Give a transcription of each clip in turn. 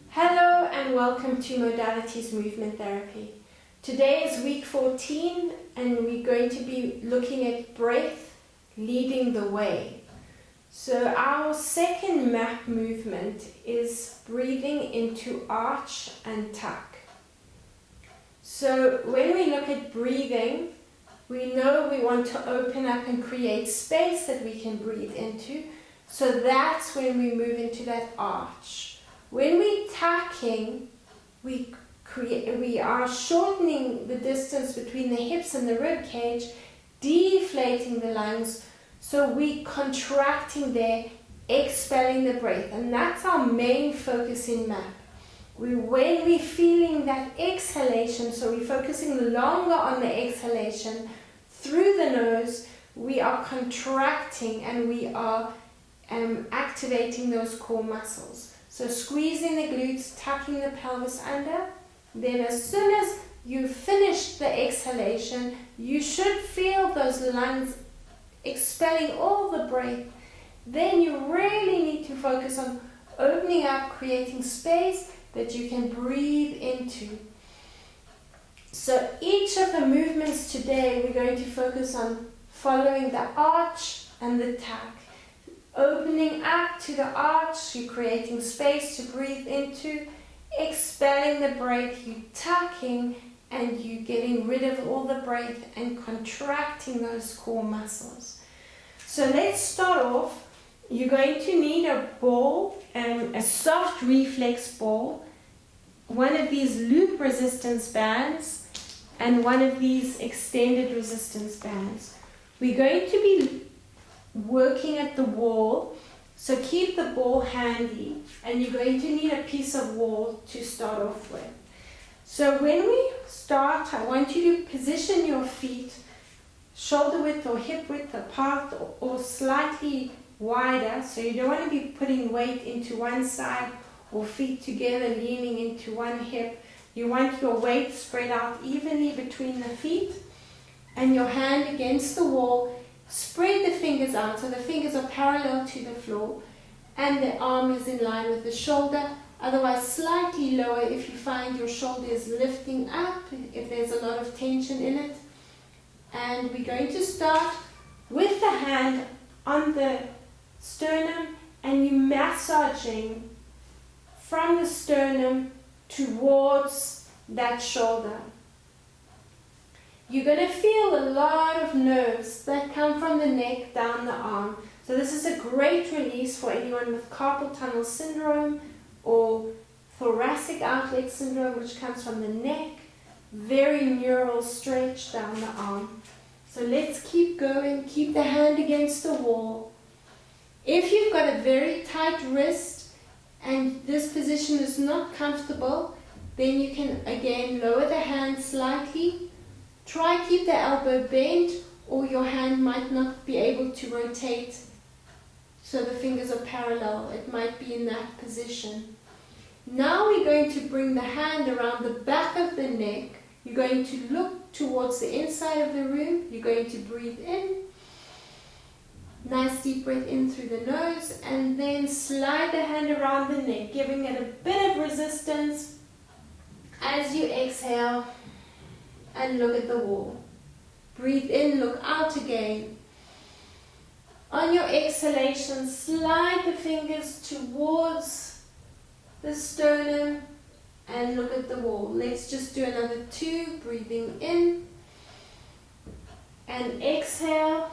Hello and welcome to Modalities Movement Therapy. Today is week 14 and we're going to be looking at breath leading the way. So our second MAP movement is breathing into arch and tuck. So when we look at breathing, we know we want to open up and create space that we can breathe into. So that's when we move into that arch. When we're tucking, we are shortening the distance between the hips and the rib cage, deflating the lungs, so we're contracting there, expelling the breath, and that's our main focus in MAP. When we're feeling that exhalation, so we're focusing longer on the exhalation through the nose, we are contracting and we are activating those core muscles. So squeezing the glutes, tucking the pelvis under. Then as soon as you finish the exhalation, you should feel those lungs expelling all the breath. Then you really need to focus on opening up, creating space that you can breathe into. So each of the movements today, we're going to focus on following the arch and the tuck. Opening up to the arch, you're creating space to breathe into. Expelling the breath, you're tucking and you're getting rid of all the breath and contracting those core muscles. So let's start off. You're going to need a ball, a soft reflex ball, one of these loop resistance bands, and one of these extended resistance bands. We're going to be working at the wall, so keep the ball handy, and you're going to need a piece of wall to start off with. So when we start, I want you to position your feet shoulder width or hip width apart or slightly wider, so you don't want to be putting weight into one side or feet together leaning into one hip. You want your weight spread out evenly between the feet and your hand against the wall. Spread the fingers out so the fingers are parallel to the floor and the arm is in line with the shoulder, otherwise slightly lower if you find your shoulder is lifting up, if there's a lot of tension in it. And we're going to start with the hand on the sternum and you're massaging from the sternum towards that shoulder. You're going to feel a lot of nerves that come from the neck down the arm. So this is a great release for anyone with carpal tunnel syndrome or thoracic outlet syndrome, which comes from the neck. Very neural stretch down the arm. So let's keep going. Keep the hand against the wall. If you've got a very tight wrist and this position is not comfortable, then you can again lower the hand slightly. Try keep the elbow bent, or your hand might not be able to rotate so the fingers are parallel. It might be in that position. Now we're going to bring the hand around the back of the neck. You're going to look towards the inside of the room. You're going to breathe in. Nice deep breath in through the nose, and then slide the hand around the neck, giving it a bit of resistance as you exhale. And look at the wall. Breathe in, look out again. On your exhalation, slide the fingers towards the sternum and look at the wall. Let's just do another 2. Breathing in and exhale.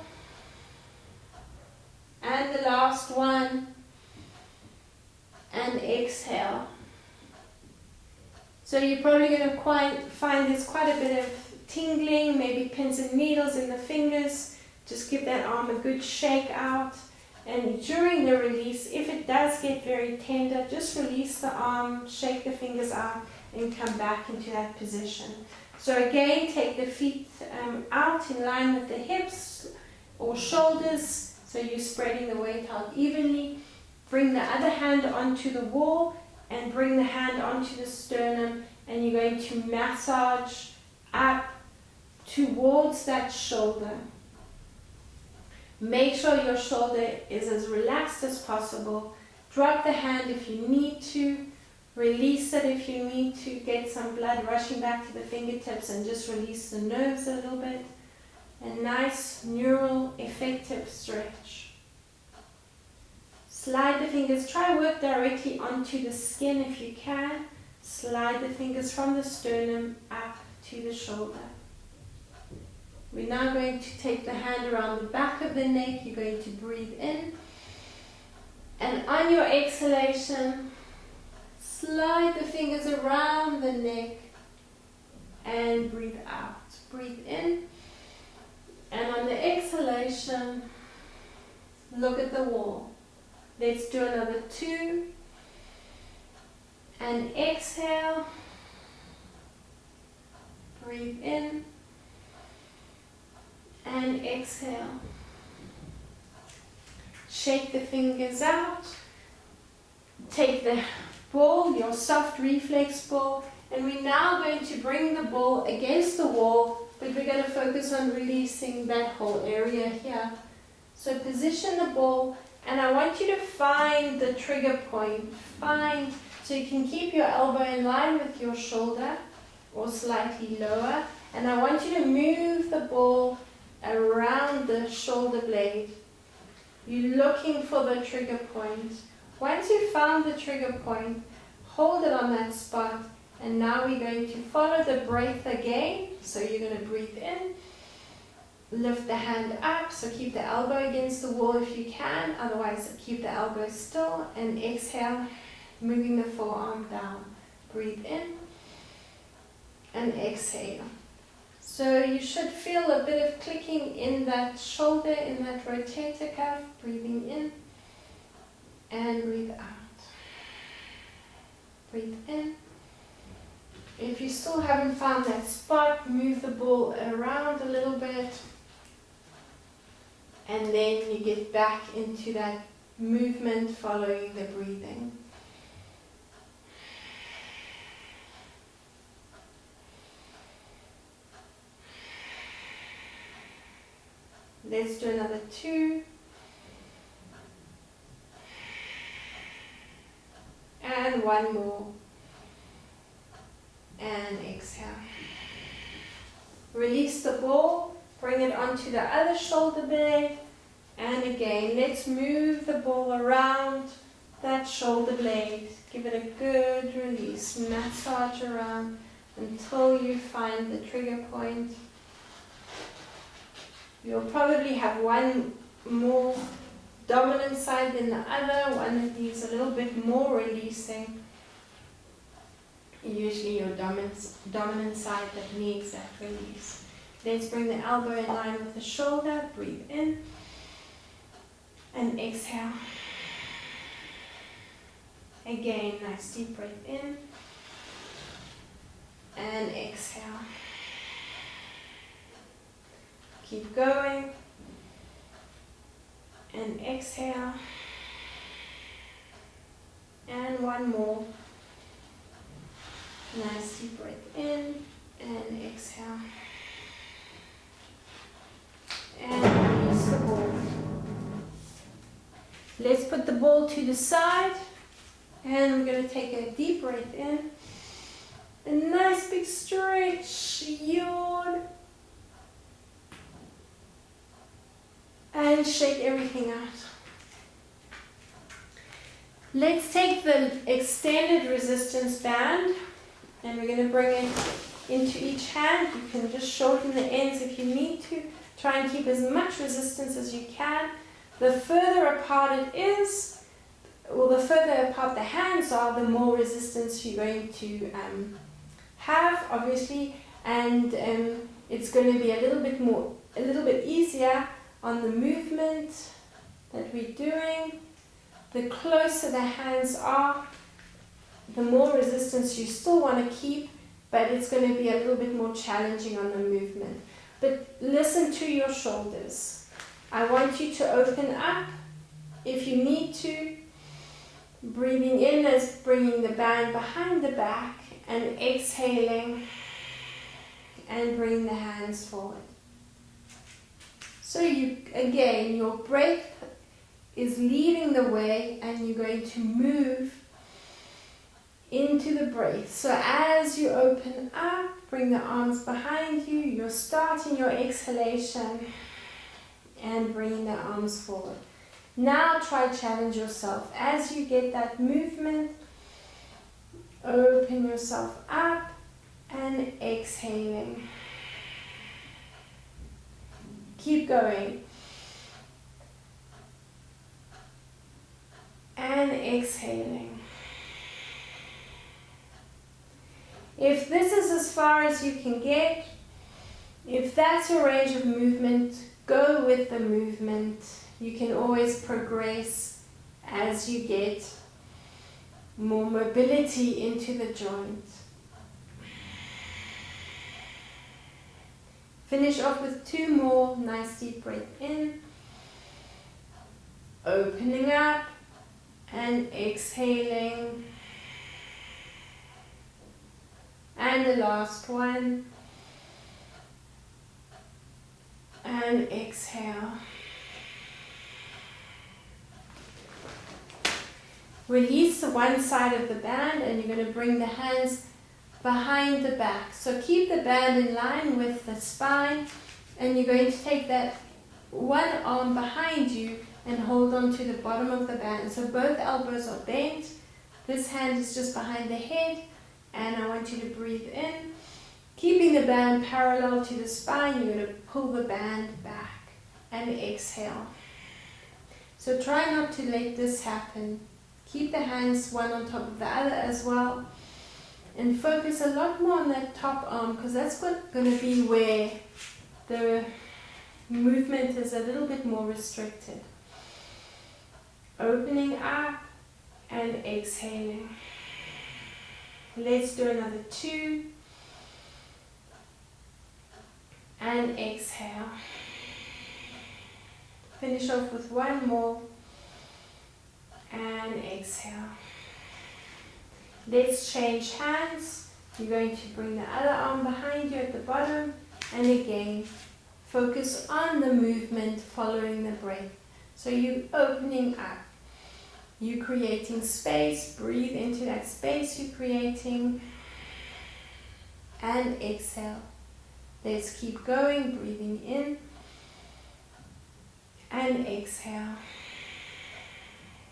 And the last one. And exhale. So you're probably going to find there's quite a bit of tingling, maybe pins and needles in the fingers. Just give that arm a good shake out. And during the release, if it does get very tender, just release the arm, shake the fingers out, and come back into that position. So again, take the feet out in line with the hips or shoulders, so you're spreading the weight out evenly. Bring the other hand onto the wall and bring the hand onto the sternum, and you're going to massage up towards that shoulder. Make sure your shoulder is as relaxed as possible Drop the hand if you need to. Release it if you need to. Get some blood rushing back to the fingertips and just release the nerves a little bit. A nice, neural, effective stretch. Slide the fingers. Try work directly onto the skin if you can. Slide the fingers from the sternum up to the shoulder. We're now going to take the hand around the back of the neck. You're going to breathe in. And on your exhalation, slide the fingers around the neck and breathe out. Breathe in. And on the exhalation, look at the wall. Let's do another 2. And exhale. Breathe in. And exhale. Shake the fingers out. Take the ball, your soft reflex ball, and we're now going to bring the ball against the wall, but we're going to focus on releasing that whole area here. So position the ball, and I want you to find the trigger point. So you can keep your elbow in line with your shoulder or slightly lower, and I want you to move the ball around the shoulder blade. You're looking for the trigger point. Once you've found the trigger point, hold it on that spot, and now we're going to follow the breath again. So you're going to breathe in, lift the hand up, so keep the elbow against the wall if you can, otherwise keep the elbow still, and exhale, moving the forearm down. Breathe in and exhale. So you should feel a bit of clicking in that shoulder, in that rotator cuff. Breathing in and breathe out. Breathe in. If you still haven't found that spot, move the ball around a little bit. And then you get back into that movement following the breathing. Let's do another 2. And 1 more. And exhale. Release the ball, bring it onto the other shoulder blade. And again, let's move the ball around that shoulder blade. Give it a good release. Massage around until you find the trigger point. You'll probably have one more dominant side than the other, one that needs a little bit more releasing. Usually your dominant side that needs that release. Let's bring the elbow in line with the shoulder. Breathe in and exhale. Again, nice deep breath in and exhale. Keep going and exhale. And 1 more. Nice deep breath in and exhale. And release the ball. Let's put the ball to the side, and I'm going to take a deep breath in. A nice big stretch, yawn. And shake everything out. Let's take the extended resistance band, and we're going to bring it into each hand. You can just shorten the ends if you need to. Try and keep as much resistance as you can. The further apart it is, well, the further apart the hands are, the more resistance you're going to have, obviously, and it's going to be a little bit easier on the movement that we're doing. The closer the hands are, the more resistance you still want to keep, but it's going to be a little bit more challenging on the movement. But listen to your shoulders. I want you to open up if you need to. Breathing in as bringing the band behind the back, and exhaling and bring the hands forward. So you, again, your breath is leading the way, and you're going to move into the breath. So as you open up, bring the arms behind you, you're starting your exhalation and bringing the arms forward. Now try challenge yourself. As you get that movement, open yourself up and exhaling. Keep going. And exhaling. If this is as far as you can get, if that's your range of movement, go with the movement. You can always progress as you get more mobility into the joint. Finish off with 2 more. Nice deep breath in. Opening up and exhaling. And the last one. And exhale. Release the one side of the band, and you're going to bring the hands behind the back. So keep the band in line with the spine, and you're going to take that one arm behind you and hold on to the bottom of the band. So both elbows are bent. This hand is just behind the head, and I want you to breathe in. Keeping the band parallel to the spine, you're going to pull the band back and exhale. So try not to let this happen. Keep the hands one on top of the other as well. And focus a lot more on that top arm, because that's going to be where the movement is a little bit more restricted. Opening up and exhaling. Let's do another 2. And exhale. Finish off with 1 more. And exhale. Let's change hands. You're going to bring the other arm behind you at the bottom, and again focus on the movement following the breath. So you're opening up, you're creating space, breathe into that space you're creating, and exhale. Let's keep going, breathing in and exhale.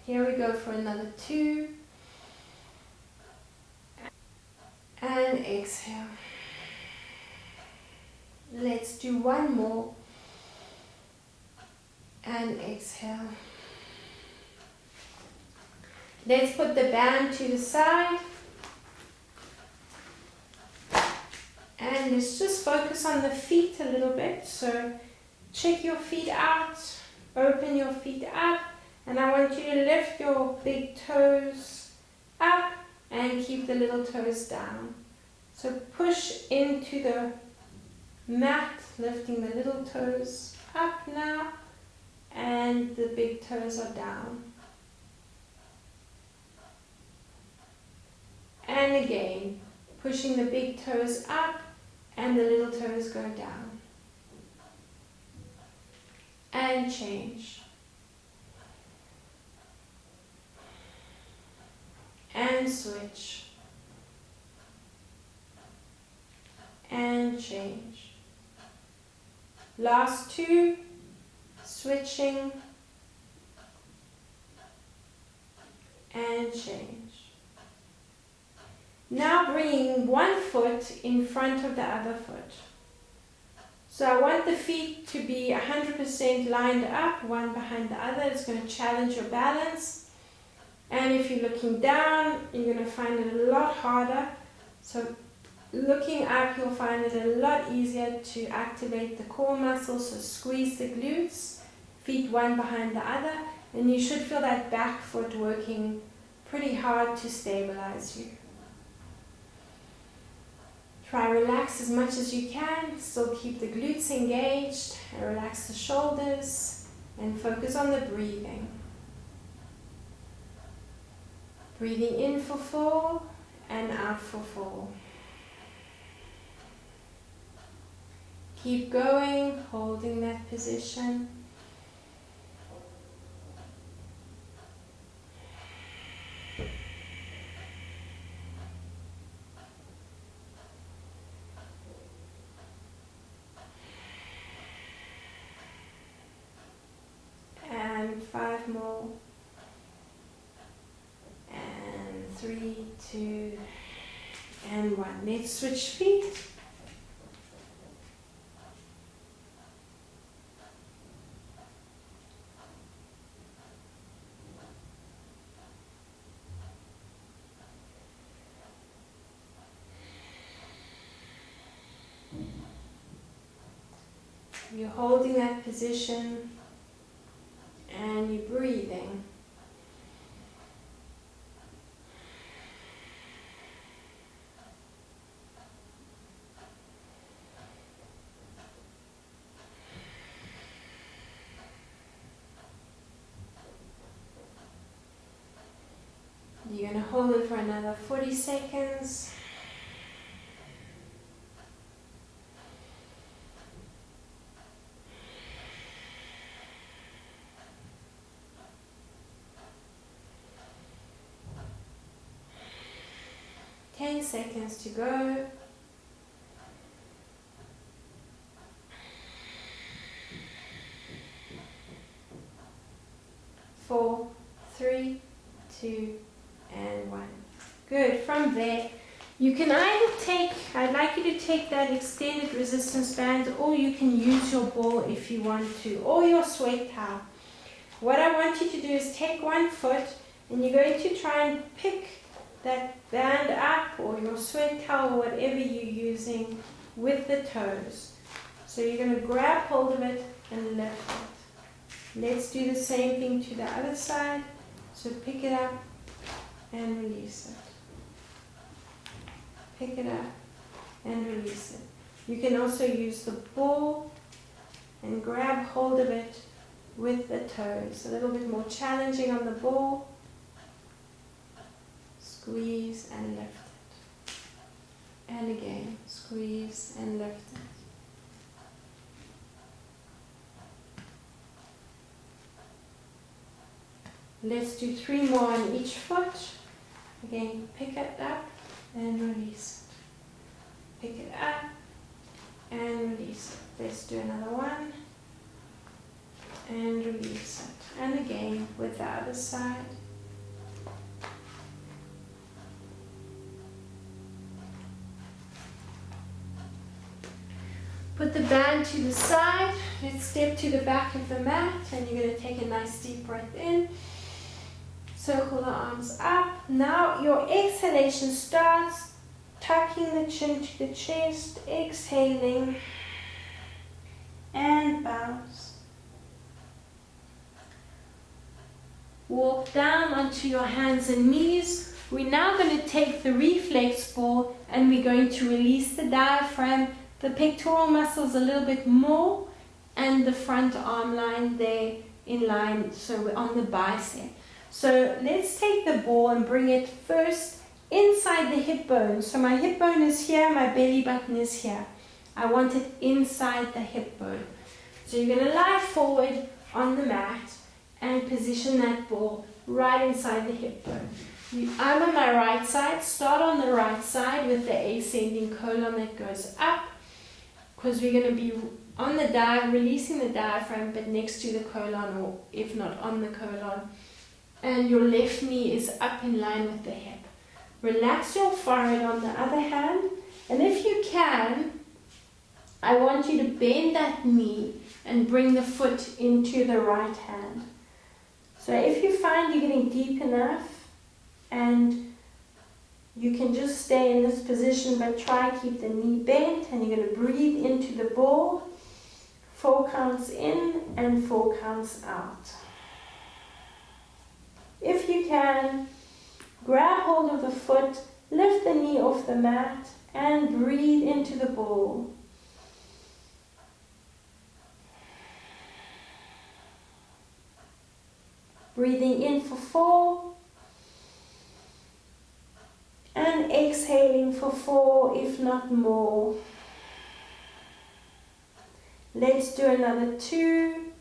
Here we go for another 2. And exhale. Let's do 1 more. And exhale. Let's put the band to the side. And let's just focus on the feet a little bit. So check your feet out. Open your feet up. And I want you to lift your big toes up and keep the little toes down. So push into the mat, lifting the little toes up now, and the big toes are down. And again, pushing the big toes up and the little toes go down. And change. And switch. And change. Last 2, switching and change. Now bringing one foot in front of the other foot. So I want the feet to be 100% lined up, one behind the other. It's going to challenge your balance. And if you're looking down, you're going to find it a lot harder. So looking up, you'll find it a lot easier to activate the core muscles. So squeeze the glutes, feet one behind the other, and you should feel that back foot working pretty hard to stabilize you. Try relax as much as you can, still keep the glutes engaged, and relax the shoulders, and focus on the breathing. Breathing in for 4 and out for 4. Keep going, holding that position. 5 more. And 3, 2, and 1. Let's switch feet. You're holding that position and you're breathing. You're going to hold it for another 40 seconds. Ten seconds to go. 4, 3, 2, and 1. Good. From there, you can either take, I'd like you to take that extended resistance band, or you can use your ball if you want to, or your sweat towel. What I want you to do is take one foot and you're going to try and pick that band up, or your sweat towel, or whatever you're using, with the toes. So you're going to grab hold of it and lift it. Let's do the same thing to the other side. So pick it up and release it. Pick it up and release it. You can also use the ball and grab hold of it with the toes. A little bit more challenging on the ball. Squeeze and lift it. And again, squeeze and lift it. Let's do 3 more on each foot. Again, pick it up and release it. Pick it up and release it. Let's do another one. And release it. And again, with the other side. Put the band to the side. Let's step to the back of the mat, and you're going to take a nice deep breath in. Circle the arms up. Now your exhalation starts tucking the chin to the chest, exhaling, and bounce. Walk down onto your hands and knees. We're now going to take the reflex ball and we're going to release the diaphragm, the pectoral muscles a little bit more, and the front arm line there in line, so we're on the bicep. So let's take the ball and bring it first inside the hip bone. So my hip bone is here, my belly button is here. I want it inside the hip bone. So you're going to lie forward on the mat and position that ball right inside the hip bone. I'm on my right side. Start on the right side with the ascending colon that goes up, because we're going to be on the releasing the diaphragm, but next to the colon, or if not on the colon. And your left knee is up in line with the hip. Relax your forehead on the other hand, and if you can, I want you to bend that knee and bring the foot into the right hand. So if you find you're getting deep enough and you can just stay in this position, but try and keep the knee bent, and you're going to breathe into the ball. 4 counts in and 4 counts out. If you can, grab hold of the foot, lift the knee off the mat, and breathe into the ball. Breathing in for 4. And exhaling for 4, if not more. Let's do another 2.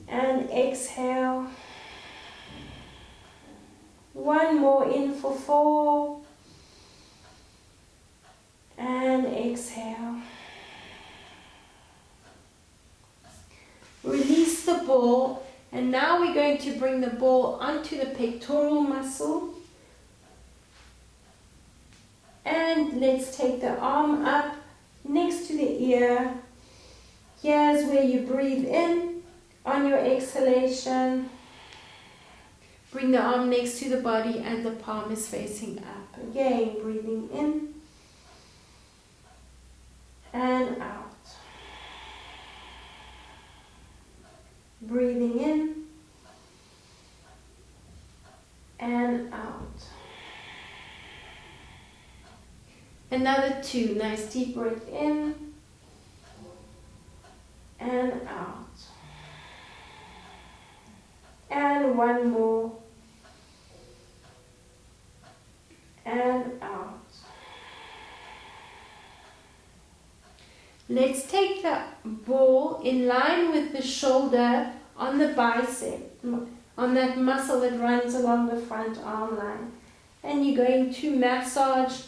And exhale. 1 more in for 4. And exhale. going to bring the ball onto the pectoral muscle. And let's take the arm up next to the ear. Here's where you breathe in on your exhalation. Bring the arm next to the body and the palm is facing up. Again, breathing in and out. Breathing in and out. Another 2. Nice deep breath in and out. And 1 more. And out. Let's take the ball in line with the shoulder on the bicep, on that muscle that runs along the front arm line. And you're going to massage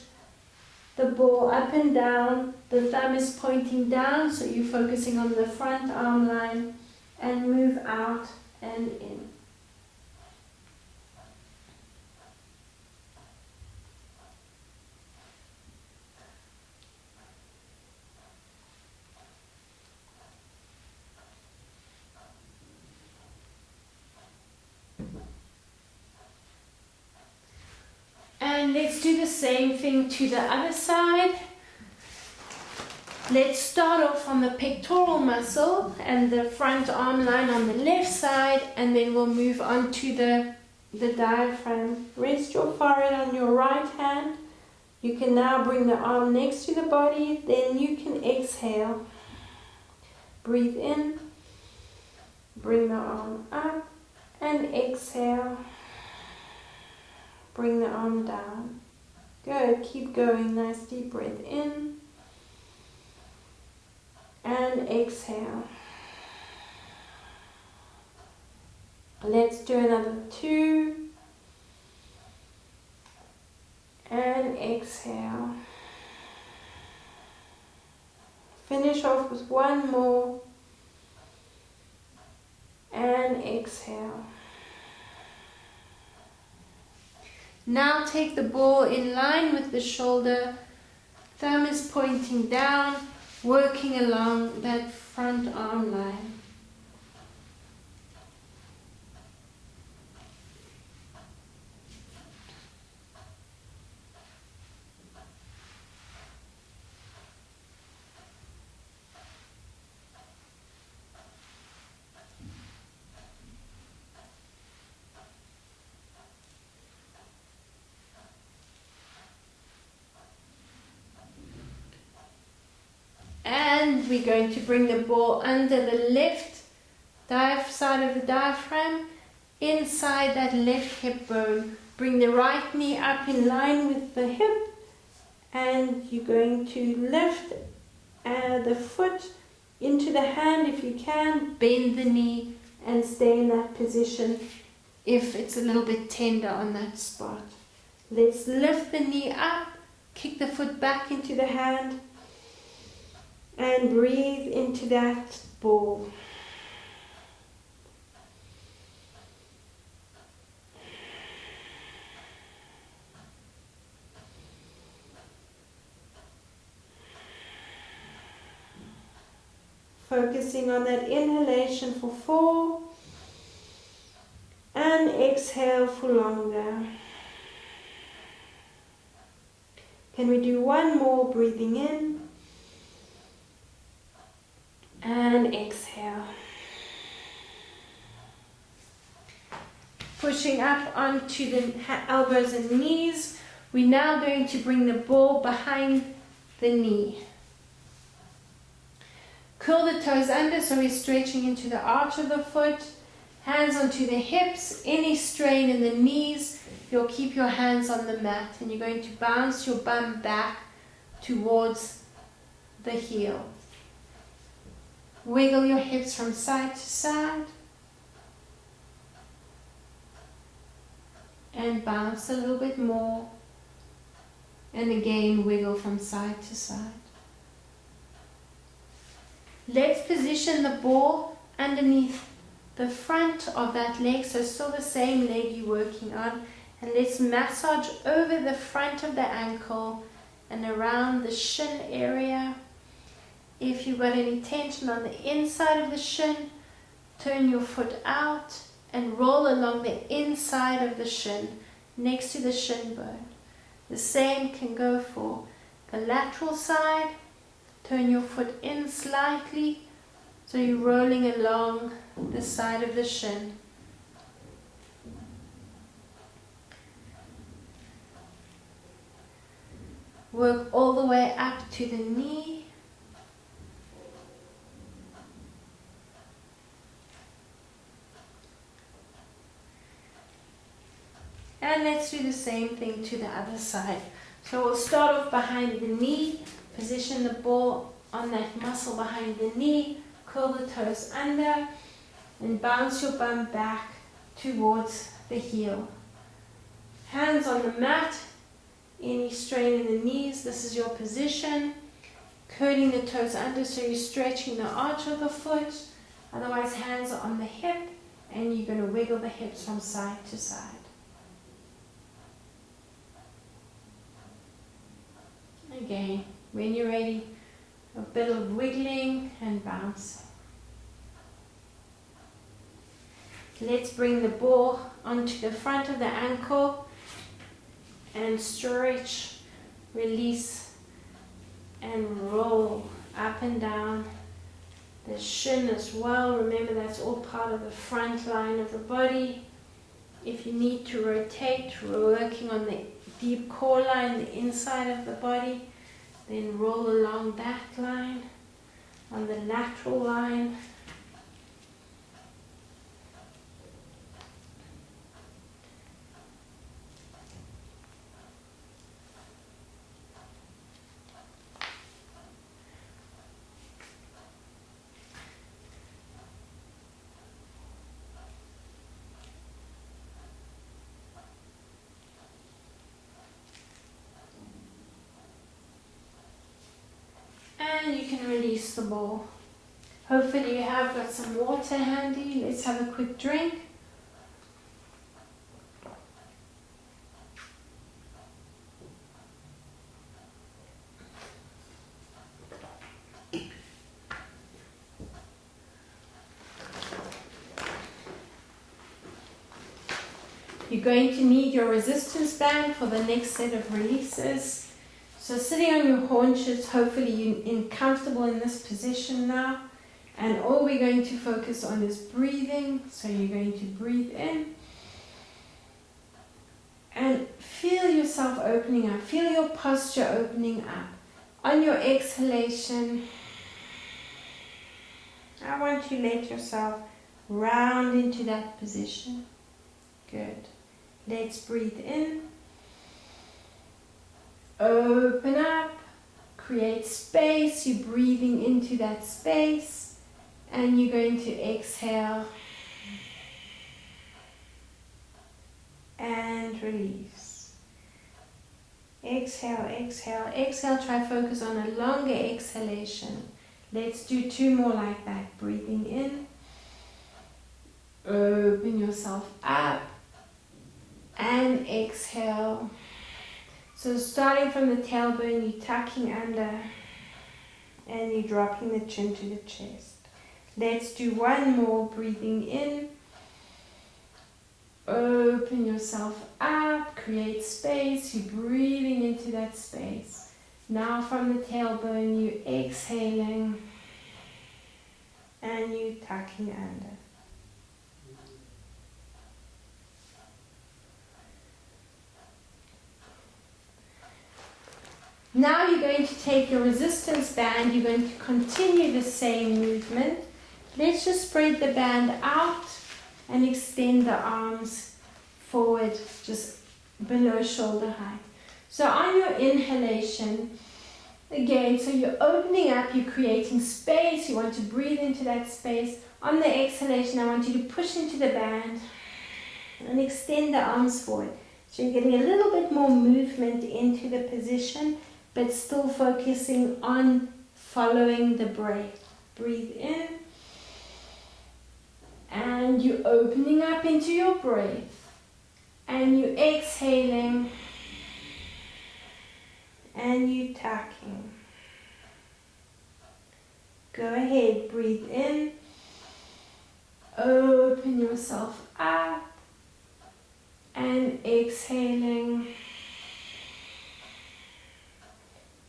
the ball up and down. The thumb is pointing down, so you're focusing on the front arm line, and move out and in. And let's do the same thing to the other side. Let's start off on the pectoral muscle and the front arm line on the left side, and then we'll move on to the diaphragm. Rest your forehead on your right hand. You can now bring the arm next to the body, then you can exhale. Breathe in, bring the arm up, and exhale. Bring the arm down. Good, keep going. Nice deep breath in and exhale. Let's do another 2 and exhale. Finish off with 1 more and exhale. Now take the ball in line with the shoulder, thumb is pointing down, working along that front arm line. And we're going to bring the ball under the left side of the diaphragm, inside that left hip bone. Bring the right knee up in line with the hip, and you're going to lift the foot into the hand if you can. Bend the knee and stay in that position if it's a little bit tender on that spot. Let's lift the knee up, kick the foot back into the hand, and breathe into that ball. Focusing on that inhalation for 4 and exhale for longer. Can we do 1 more? Breathing in and exhale. Pushing up onto the elbows and knees. We're now going to bring the ball behind the knee. Curl the toes under, so we're stretching into the arch of the foot. Hands onto the hips. Any strain in the knees, you'll keep your hands on the mat, and you're going to bounce your bum back towards the heel. Wiggle your hips from side to side and bounce a little bit more, and again wiggle from side to side. Let's position the ball underneath the front of that leg, so still the same leg you're working on, and let's massage over the front of the ankle and around the shin area. If you've got any tension on the inside of the shin, turn your foot out and roll along the inside of the shin, next to the shin bone. The same can go for the lateral side. Turn your foot in slightly, so you're rolling along the side of the shin. Work all the way up to the knee. And let's do the same thing to the other side. So we'll start off behind the knee, position the ball on that muscle behind the knee, curl the toes under, and bounce your bum back towards the heel. Hands on the mat, any strain in the knees, this is your position. Curling the toes under so you're stretching the arch of the foot, otherwise hands are on the hip and you're going to wiggle the hips from side to side. Again, when you're ready, a bit of wiggling and bounce. Let's bring the ball onto the front of the ankle and stretch, release, and roll up and down the shin as well. Remember, that's all part of the front line of the body. If you need to rotate, we're working on the deep core line, the inside of the body, then roll along that line, on the lateral line. And you can release the ball. Hopefully you have got some water handy. Let's have a quick drink. You're going to need your resistance band for the next set of releases. So sitting on your haunches, hopefully you're comfortable in this position now. And all we're going to focus on is breathing. So you're going to breathe in. And feel yourself opening up. Feel your posture opening up. On your exhalation, I want you to let yourself round into that position. Good. Let's breathe in. Open up, create space, you're breathing into that space, and you're going to exhale and release. Exhale, exhale, exhale, try focus on a longer exhalation. Let's do 2 more like that. Breathing in, open yourself up, and exhale. So starting from the tailbone, you're tucking under and you're dropping the chin to the chest. Let's do 1 more. Breathing in, open yourself up, create space, you're breathing into that space. Now from the tailbone, you're exhaling and you're tucking under. Now you're going to take your resistance band, you're going to continue the same movement. Let's just spread the band out and extend the arms forward, just below shoulder height. So on your inhalation, again, so you're opening up, you're creating space, you want to breathe into that space. On the exhalation, I want you to push into the band and extend the arms forward. So you're getting a little bit more movement into the position, but still focusing on following the breath. Breathe in and And you opening up into your breath. And you exhaling. And you tucking. Go ahead, breathe in. Open yourself up. And exhaling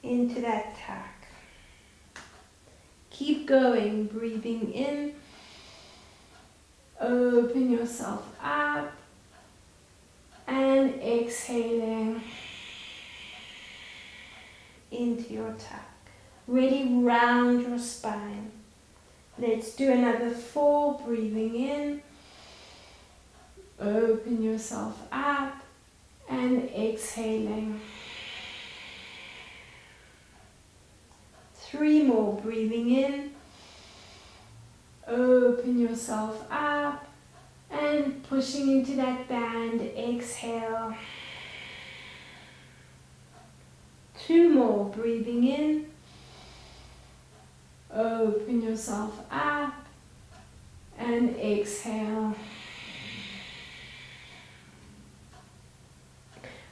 into that tuck. Keep going, breathing in. Open yourself up. And exhaling into your tuck. Really round your spine. Let's do another 4, breathing in. Open yourself up and exhaling. 3 more, breathing in. Open yourself up and pushing into that band, exhale. 2 more, breathing in. Open yourself up and exhale.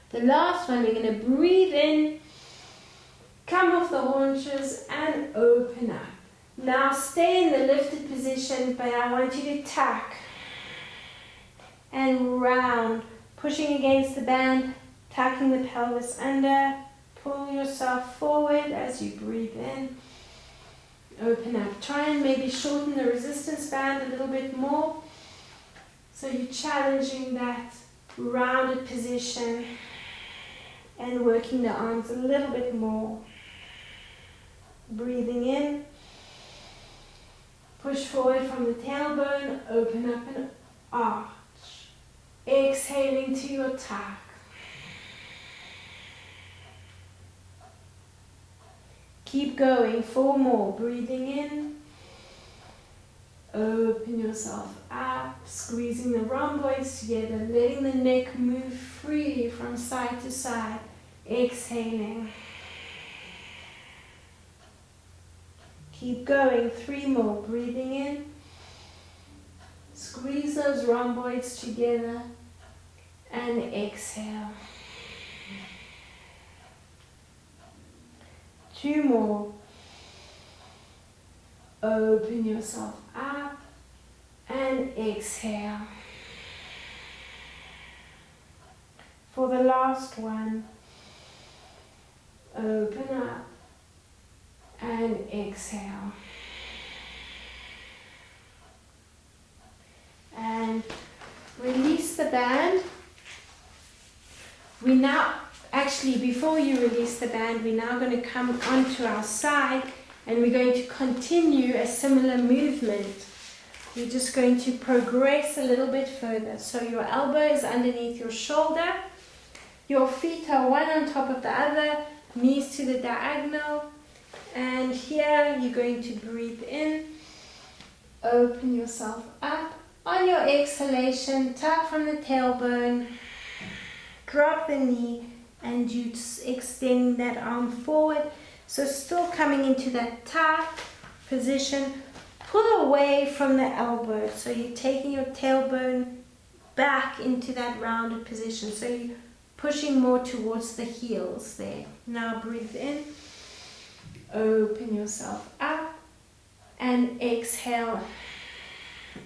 The last one, we're going to breathe in, come off the haunches and open up. Now stay in the lifted position, but I want you to tuck and round, pushing against the band, tucking the pelvis under, pull yourself forward as you breathe in, open up. Try and maybe shorten the resistance band a little bit more, so you're challenging that rounded position and working the arms a little bit more. Breathing in, push forward from the tailbone, open up and arch. Exhaling to your tuck. Keep going, 4 more. Breathing in, open yourself up, squeezing the rhomboids together, letting the neck move freely from side to side. Exhaling. Keep going, 3 more. Breathing in, squeeze those rhomboids together and exhale. 2 more. Open yourself up and exhale. For the last one, open up and exhale. And release the band. We now, actually before you release the band, we're now going to come onto our side and we're going to continue a similar movement. We're just going to progress a little bit further. So your elbow is underneath your shoulder. Your feet are one on top of the other, knees to the diagonal. And here you're going to breathe in, open yourself up. On your exhalation, tuck from the tailbone, drop the knee, and you extend that arm forward. So still coming into that tuck position, pull away from the elbow. So you're taking your tailbone back into that rounded position. So you're pushing more towards the heels there. Now breathe in, open yourself up, and exhale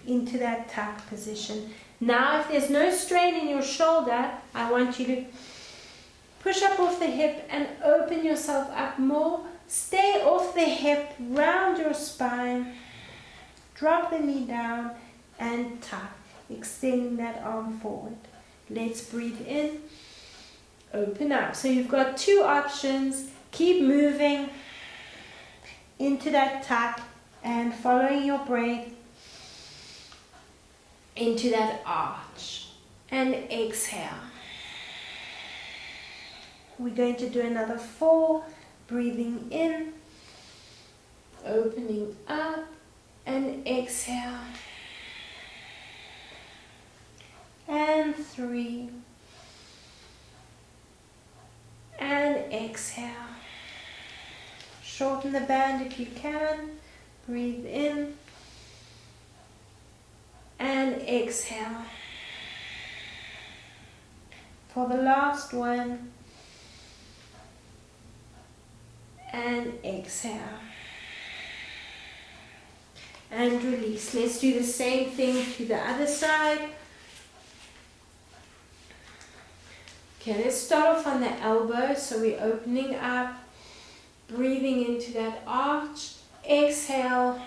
into that tuck position. Now if there's no strain in your shoulder, I want you to push up off the hip and open yourself up more. Stay off the hip, round your spine, drop the knee down and tuck, extending that arm forward. Let's breathe in, open up. So you've got 2 options. Keep moving into that tuck and following your breath into that arch and exhale. We're going to do another 4, breathing in, opening up and exhale, and 3 and exhale. Shorten the band if you can, breathe in and exhale. For the last one, and exhale. And release. Let's do the same thing to the other side. Okay, let's start off on the elbow. So we're opening up, breathing into that arch. Exhale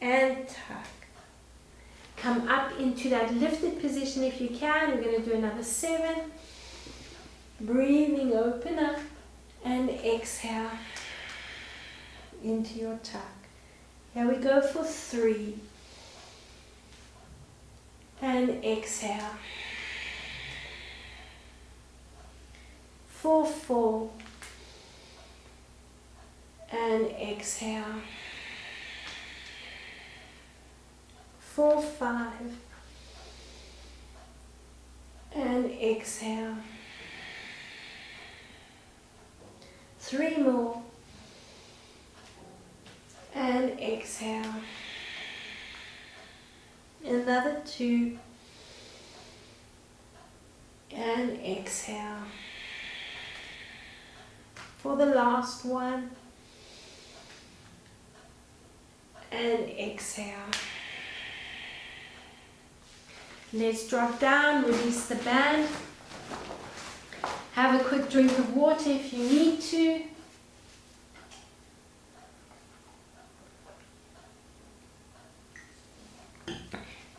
and tuck. Come up into that lifted position if you can. We're going to do another 7. Breathing, open up and exhale into your tuck. Here we go for 3. And exhale. For 4. And exhale. For 5. And exhale. 3 more. And exhale. Another 2. And exhale. For the last one. And exhale. Let's drop down, release the band. Have a quick drink of water if you need to.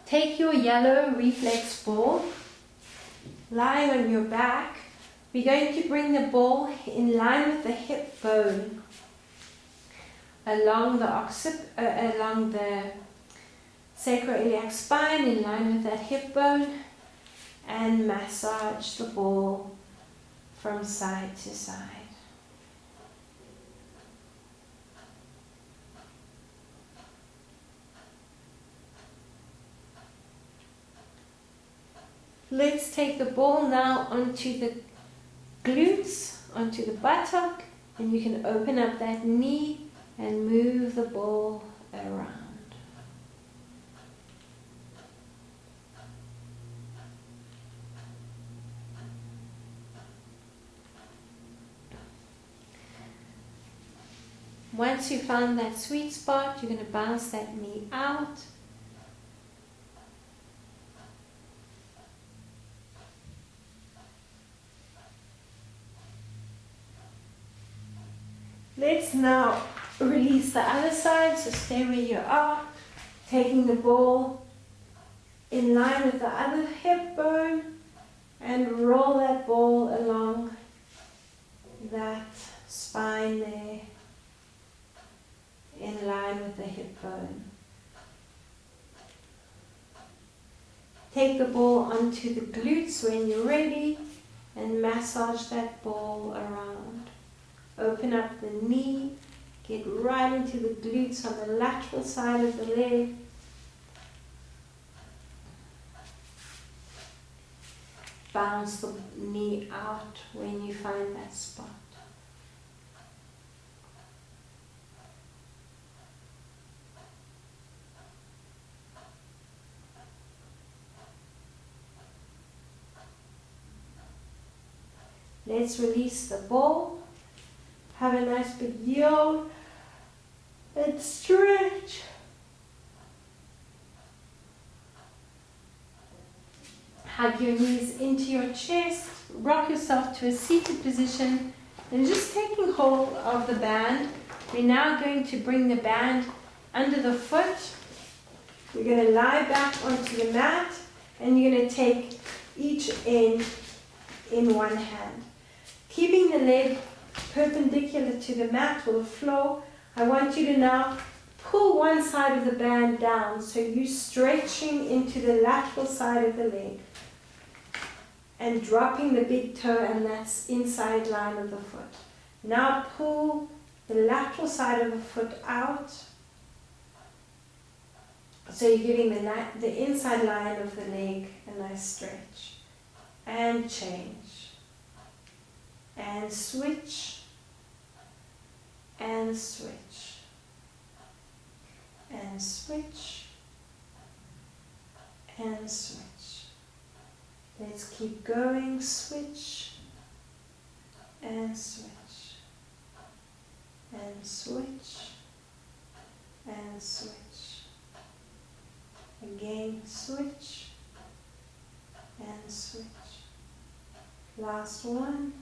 Take your yellow reflex ball, lying on your back. We're going to bring the ball in line with the hip bone, along the sacroiliac spine, in line with that hip bone, and massage the ball from side to side. Let's take the ball now onto the glutes, onto the buttock, and you can open up that knee and move the ball around. Once you found that sweet spot, you're going to bounce that knee out. Let's now release the other side, so stay where you are, taking the ball in line with the other hip bone and roll that ball along that spine there, in line with the hip bone. Take the ball onto the glutes when you're ready and massage that ball around. Open up the knee, get right into the glutes on the lateral side of the leg. Bounce the knee out when you find that spot. Let's release the ball. Have a nice big yawn and stretch. Hug your knees into your chest. Rock yourself to a seated position and just taking hold of the band. We're now going to bring the band under the foot. You're going to lie back onto the mat and you're going to take each end in one hand. Keeping the leg perpendicular to the mat or the floor, I want you to now pull one side of the band down, so you're stretching into the lateral side of the leg and dropping the big toe, and that's inside line of the foot. Now pull the lateral side of the foot out, so you're giving the inside line of the leg a nice stretch, and change, and switch, and switch, and switch, and switch. Let's keep going. Switch and switch and switch and switch. Again, switch and switch. Last one.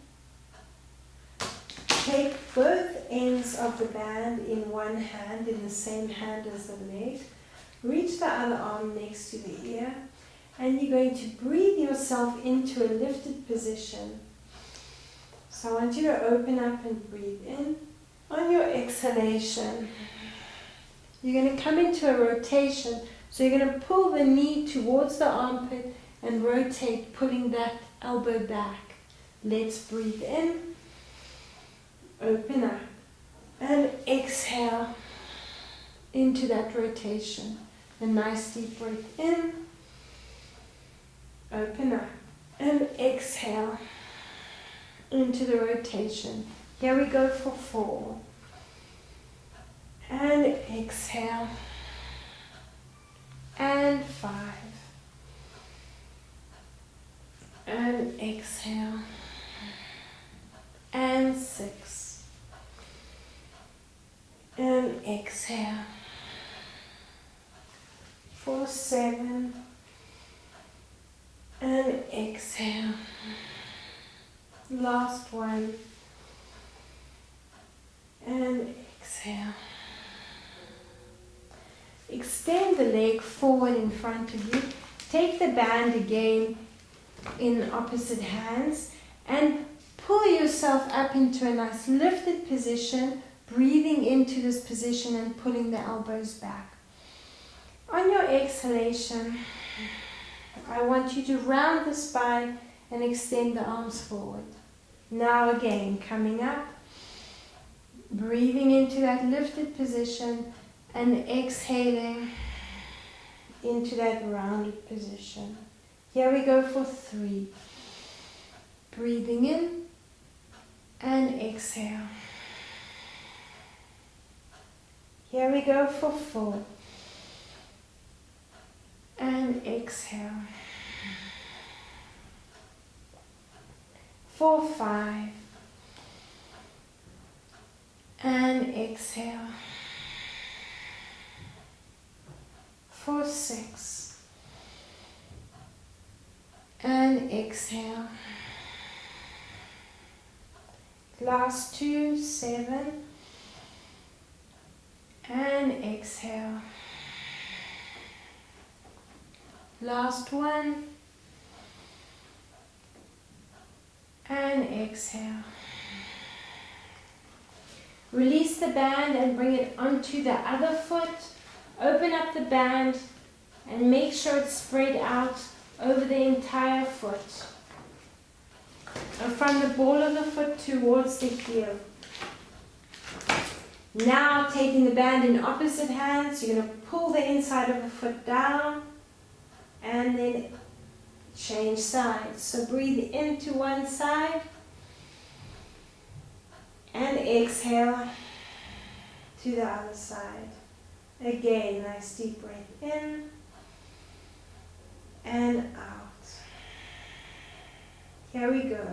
Take both ends of the band in one hand, in the same hand as the leg. Reach the other arm next to the ear, and you're going to breathe yourself into a lifted position. So I want you to open up and breathe in. On your exhalation, you're going to come into a rotation. So you're going to pull the knee towards the armpit and rotate, pulling that elbow back. Let's breathe in. Open up and exhale into that rotation. A nice deep breath in. Open up and exhale into the rotation. Here we go for 4. And exhale. And 5. And exhale. And 6. And exhale. For 7. And exhale. Last one. And exhale. Extend the leg forward in front of you. Take the band again in opposite hands and pull yourself up into a nice lifted position, breathing into this position and pulling the elbows back. On your exhalation, I want you to round the spine and extend the arms forward. Now again, coming up, breathing into that lifted position and exhaling into that rounded position. Here we go for 3. Breathing in and exhale. Here we go for 4. And exhale. For 5. And exhale. For 6. And exhale. Last 2, 7. And exhale. Last one. And exhale. Release the band and bring it onto the other foot. Open up the band and make sure it's spread out over the entire foot. And from the ball of the foot towards the heel. Now taking the band in opposite hands, you're going to pull the inside of the foot down and then change sides. So breathe into one side and exhale to the other side. Again, nice deep breath in and out. Here we go.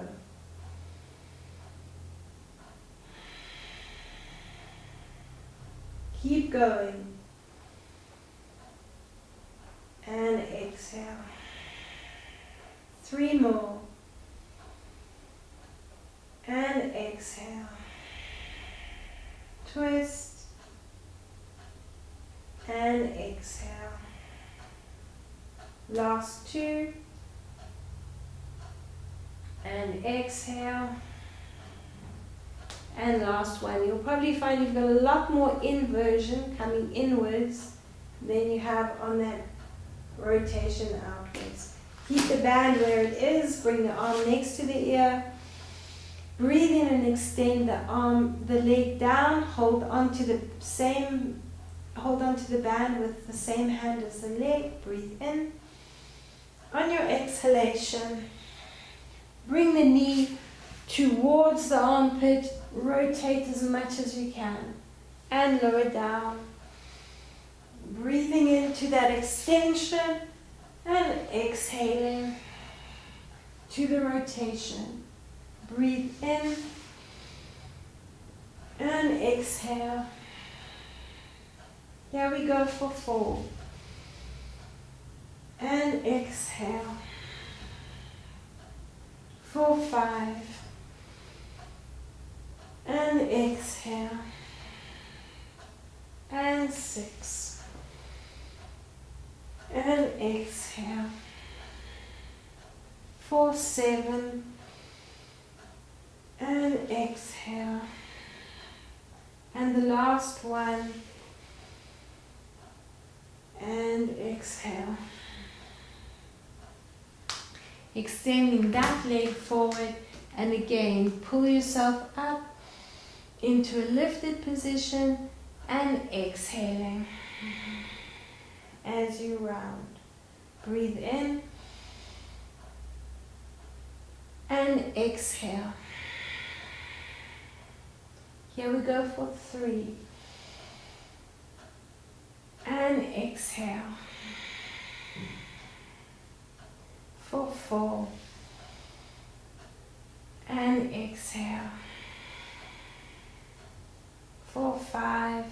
Keep going. And exhale. 3 more. And exhale. Twist. And exhale. Last 2. And exhale. And last one. You'll probably find you've got a lot more inversion coming inwards than you have on that rotation outwards. Keep the band where it is. Bring the arm next to the ear. Breathe in and extend the leg down. Hold onto the band with the same hand as the leg. Breathe in. On your exhalation, bring the knee towards the armpit. Rotate as much as you can. And lower down. Breathing into that extension And exhaling to the rotation. Breathe in and exhale. Here we go for 4. And exhale. For 5. And exhale. And 6. And exhale. For 7. And exhale. And the last one. And exhale. Extending that leg forward, and again pull yourself up into a lifted position and exhaling as you round. Breathe in and exhale. Here we go for 3 and exhale. For 4 and exhale. For 5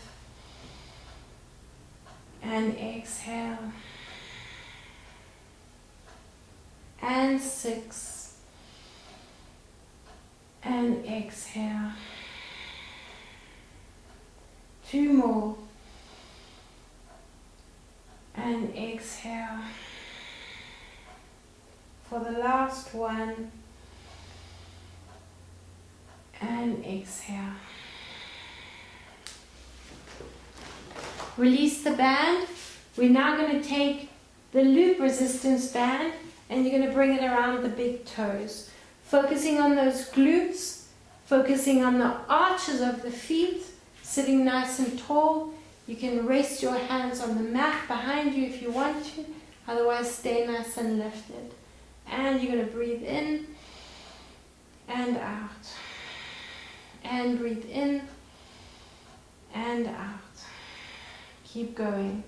and exhale. And 6 and exhale. 2 more and exhale. For the last one and exhale. Release the band. We're now going to take the loop resistance band and you're going to bring it around the big toes. Focusing on those glutes, focusing on the arches of the feet, sitting nice and tall. You can rest your hands on the mat behind you if you want to, otherwise stay nice and lifted. And you're going to breathe in and out. And breathe in and out. Keep going.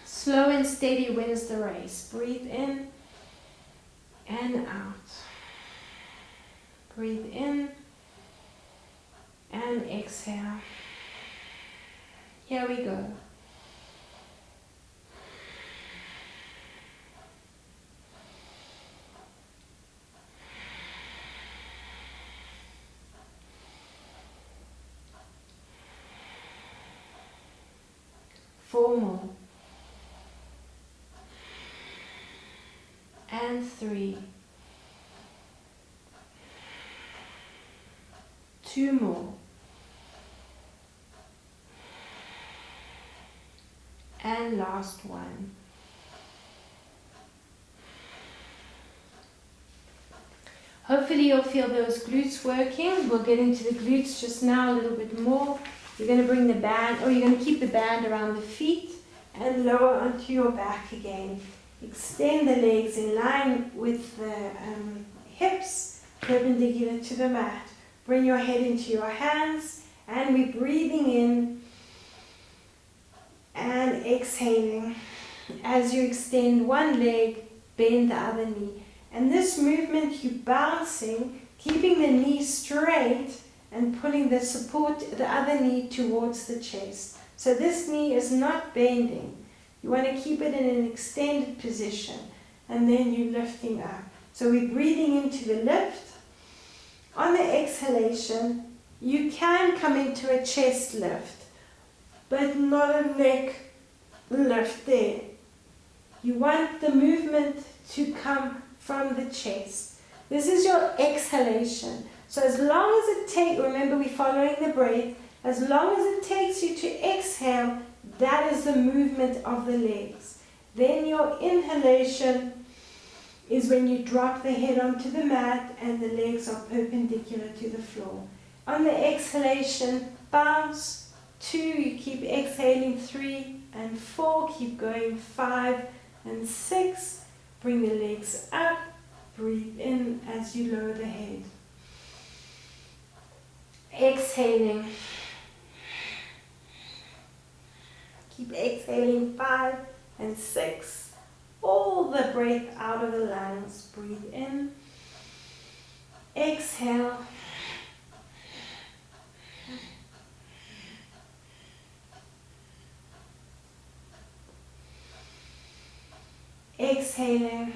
Slow and steady wins the race. Breathe in and out. Breathe in and exhale. Here we go. Four more. And 3. 2 more. And last one. Hopefully you'll feel those glutes working. We'll get into the glutes just now a little bit more. You're going to bring the band, or you're going to keep the band around the feet and lower onto your back again. Extend the legs in line with the hips, perpendicular to the mat. Bring your head into your hands, and we're breathing in and exhaling. As you extend one leg, bend the other knee. And this movement, you're bouncing, keeping the knee straight and pulling the support, the other knee towards the chest. So this knee is not bending. You want to keep it in an extended position, and then you're lifting up. So we're breathing into the lift. On the exhalation, you can come into a chest lift, but not a neck lift there. You want the movement to come from the chest. This is your exhalation. So as long as it takes, remember we're following the breath, as long as it takes you to exhale, that is the movement of the legs. Then your inhalation is when you drop the head onto the mat and the legs are perpendicular to the floor. On the exhalation, bounce. 2, you keep exhaling. 3 and 4, keep going. 5 and 6, bring the legs up. Breathe in as you lower the head. Exhaling Keep exhaling. 5 and 6. All the breath out of the lungs. Breathe in. Exhale. Exhaling.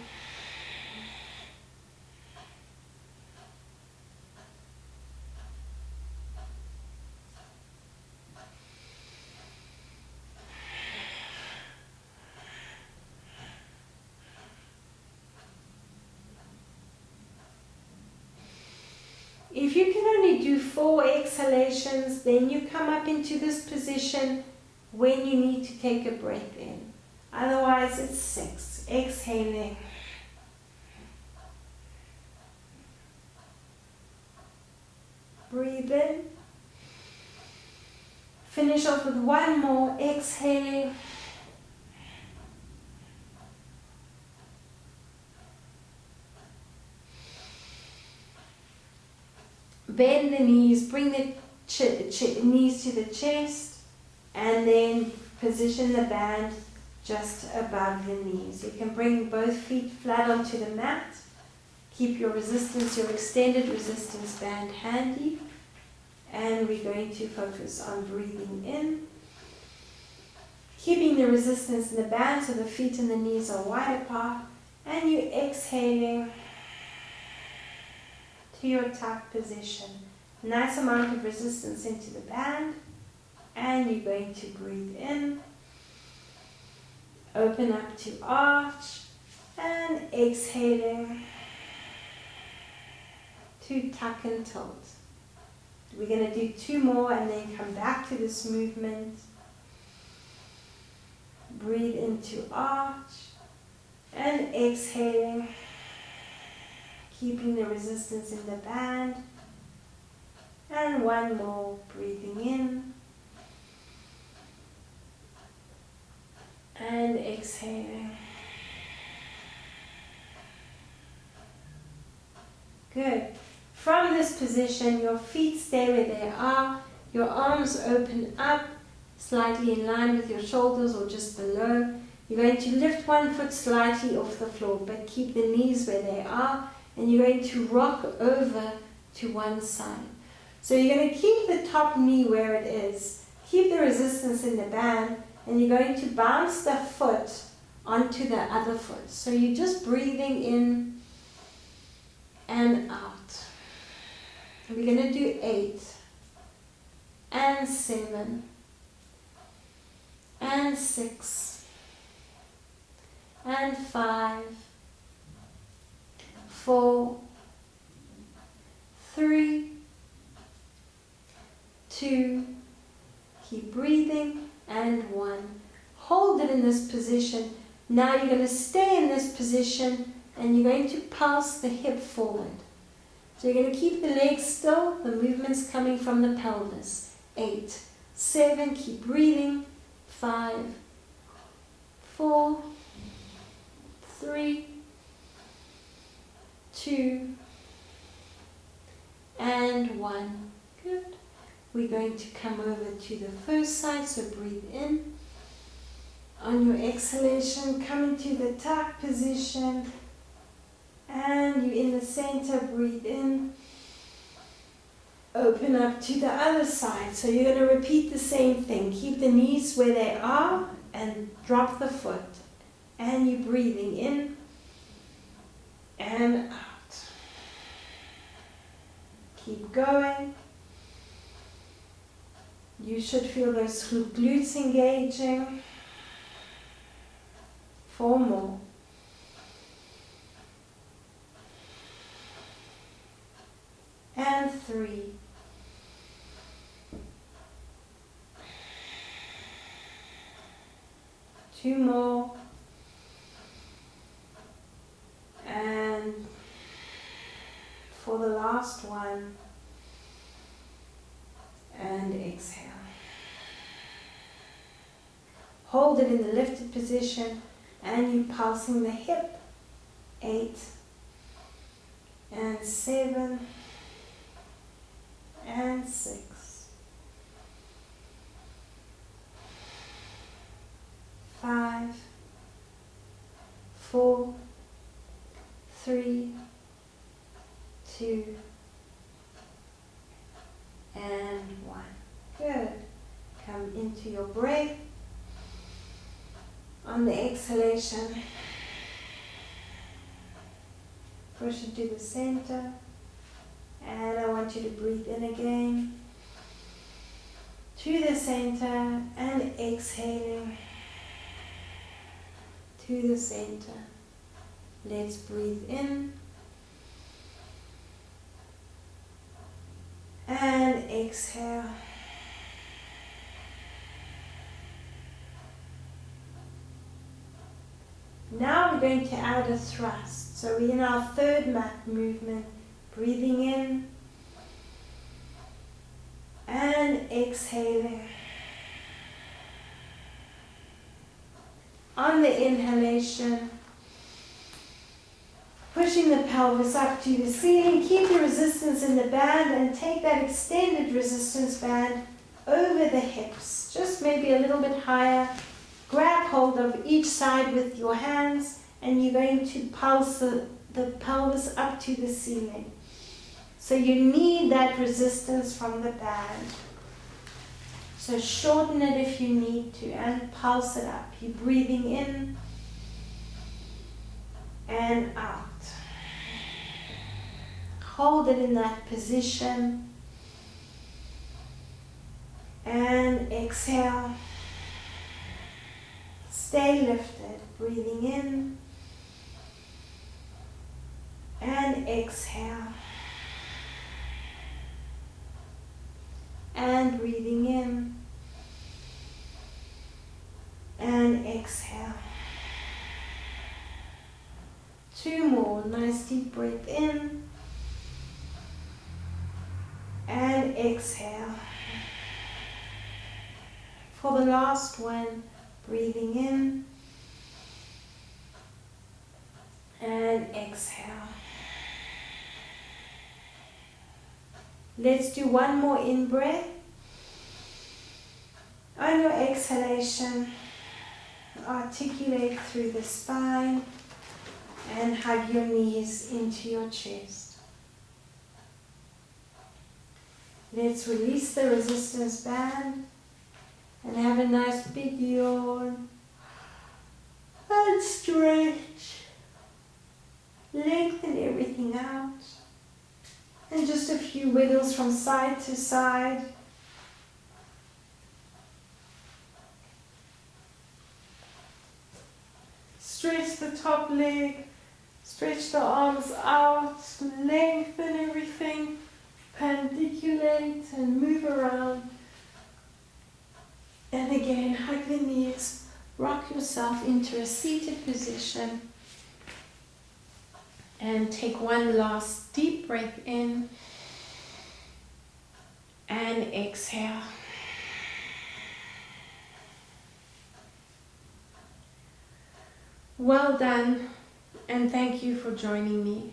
If you can only do 4 exhalations, then you come up into this position when you need to take a breath in. Otherwise, it's 6. Exhaling. Breathe in. Finish off with 1 more. Exhaling. Bend the knees, bring the knees to the chest, and then position the band just above the knees. You can bring both feet flat onto the mat. Keep your resistance, your extended resistance band handy. And we're going to focus on breathing in. Keeping the resistance in the band so the feet and the knees are wide apart. And you're exhaling to your tuck position. Nice amount of resistance into the band. And you're going to breathe in. Open up to arch. And exhaling to tuck and tilt. We're going to do 2 more and then come back to this movement. Breathe into arch. And exhaling. Keeping the resistance in the band. And 1 more, breathing in. And exhaling. Good. From this position, your feet stay where they are. Your arms open up, slightly in line with your shoulders or just below. You're going to lift 1 foot slightly off the floor, but keep the knees where they are. And you're going to rock over to one side. So you're going to keep the top knee where it is. Keep the resistance in the band. And you're going to bounce the foot onto the other foot. So you're just breathing in and out. We're going to do 8 and 7 and 6 and 5, 4, 3, 2, keep breathing, and 1. Hold it in this position. Now you're going to stay in this position and you're going to pulse the hip forward. So you're going to keep the legs still, the movement's coming from the pelvis. 8, 7, keep breathing. 5, 4, 3, 2, and 1. Good. We're going to come over to the first side, so breathe in. On your exhalation, come into the tuck position. And you're in the center, breathe in. Open up to the other side. So you're going to repeat the same thing. Keep the knees where they are and drop the foot. And you're breathing in and out. Keep going. You should feel those glutes engaging. 4 more. And 3. 2 more. And for the last one. And exhale. Hold it in the lifted position and you're pulsing the hip. 8 and 7 and 6 4, 3, 2, and 1. Good. Come into your breath. On the exhalation, push it to the center. And I want you to breathe in again. To the center and exhaling. To the center. Let's breathe in. And exhale. Now we're going to add a thrust. So we're in our third mat movement. Breathing in and exhaling. On the inhalation, pushing the pelvis up to the ceiling. Keep the resistance in the band and take that extended resistance band over the hips. Just maybe a little bit higher. Grab hold of each side with your hands and you're going to pulse the pelvis up to the ceiling. So you need that resistance from the band. So shorten it if you need to and pulse it up. You're breathing in and out. Hold it in that position and exhale. Stay lifted, breathing in and exhale. And breathing in and exhale. 2 more, nice deep breath in and exhale. For the last one, breathing in and exhale. Let's do one more in-breath. On your exhalation, articulate through the spine and hug your knees into your chest. Let's release the resistance band and have a nice big yawn and stretch. Lengthen everything out. And just a few wiggles from side to side. Stretch the top leg, stretch the arms out, lengthen everything, pandiculate and move around. And again, hug the knees, rock yourself into a seated position. And take one last deep breath in and exhale. Well done, and thank you for joining me.